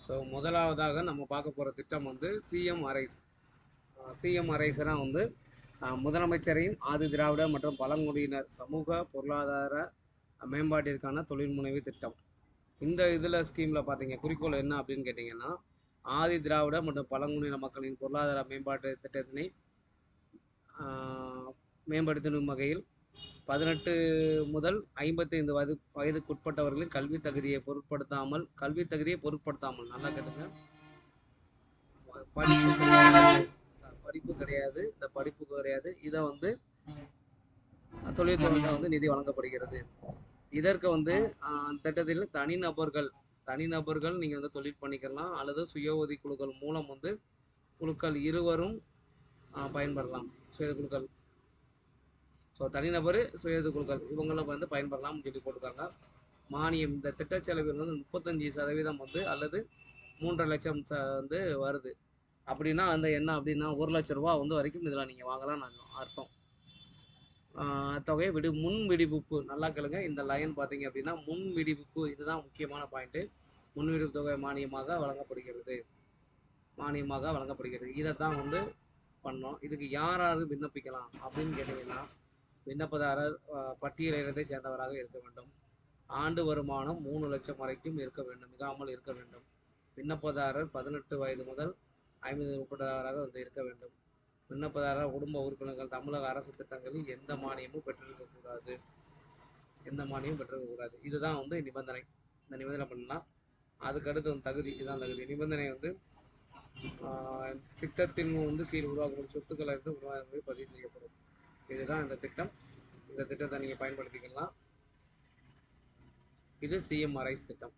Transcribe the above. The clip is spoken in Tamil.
ஸோ முதலாவதாக நம்ம பார்க்க போகிற திட்டம் வந்து சிஎம் அரைஸ். சிஎம் அரைஸ்னா வந்து முதலமைச்சரின் ஆதி திராவிட மற்றும் பழங்குடியினர் சமூக பொருளாதார மேம்பாட்டிற்கான தொழில் முனைவு திட்டம். இந்த இதில் ஸ்கீமில் பார்த்தீங்க குறிக்கோள் என்ன அப்படின்னு கேட்டிங்கன்னா, ஆதி திராவிட மற்றும் பழங்குடியின மக்களின் பொருளாதார மேம்பாட்டு திட்டத்தினை மேம்படுத்தும் வகையில் 18 முதல் 55 வயதுக்குட்பட்டவர்களின் கல்வி தகுதியை பொருட்படுத்தாமல் நல்லா கேட்டுங்க, படிப்பு கிடையாது, இந்த படிப்பு கிடையாது, இதை வந்து தொழில்துறை வந்து நிதி வழங்கப்படுகிறது. இதற்கு வந்து திட்டத்தில் தனிநபர்கள் நீங்கள் வந்து தொழில் பண்ணிக்கலாம், அல்லது சுய உதவி குழுக்கள் மூலம் வந்து குழுக்கள் இருவரும் பயன்பெறலாம். சுய குழுக்கள், ஸோ தனிநபர் சுய குழுக்கள் இவங்களும் வந்து பயன்பெறலாம்னு சொல்லி போட்டிருக்காங்க. மானியம் இந்த திட்ட செலவில் வந்து 35% வந்து அல்லது 3.5 லட்சம் வந்து வருது. அப்படின்னா அந்த என்ன அப்படின்னா 1 லட்ச ரூபா வந்து வரைக்கும் இதில் நீங்கள் வாங்கலாம்னு அர்த்தம். தொகை முன் விடுவிப்பு நல்லா கேளுங்க, இந்த லைன் பார்த்தீங்க அப்படின்னா முன் விடுவிப்பு, இதுதான் முக்கியமான பாயிண்ட்டு. முன் விடுவிப்பு தொகை மானியமாக வழங்கப்படுகிறது. இதை தான் வந்து பண்ணோம். இதுக்கு யார் விண்ணப்பிக்கலாம் அப்படின்னு கேட்டிங்கன்னா, விண்ணப்பதாரர் பட்டியலினத்தை சேர்ந்தவராக இருக்க வேண்டும். ஆண்டு வருமானம் 3 லட்சம் வரைக்கும் இருக்க வேண்டும், மிகாமல் இருக்க வேண்டும். விண்ணப்பதாரர் 18 வயது முதல் 50 உட்பட்டவராக வந்து இருக்க வேண்டும். விண்ணப்பதாரர் குடும்ப உறுப்பினர்கள் தமிழக அரசு திட்டங்களில் எந்த மானியமும் பெற்றிருக்கக்கூடாது. இதுதான் வந்து நிபந்தனை. இந்த நிபந்தனை பண்ணலாம். அதுக்கடுத்து வந்து தகுதி, இதுதான் தகுதி. நிபந்தனை வந்து திட்டத்தின் வந்து கீழ் உருவாக்கப்படும் சொத்துக்களை இருந்து உருவாக்கி பதிவு செய்யப்படும். இதுதான் இந்த திட்டம். இந்த திட்டத்தை நீங்கள் பயன்படுத்திக்கலாம். இது சிஎம் அரைஸ் திட்டம்.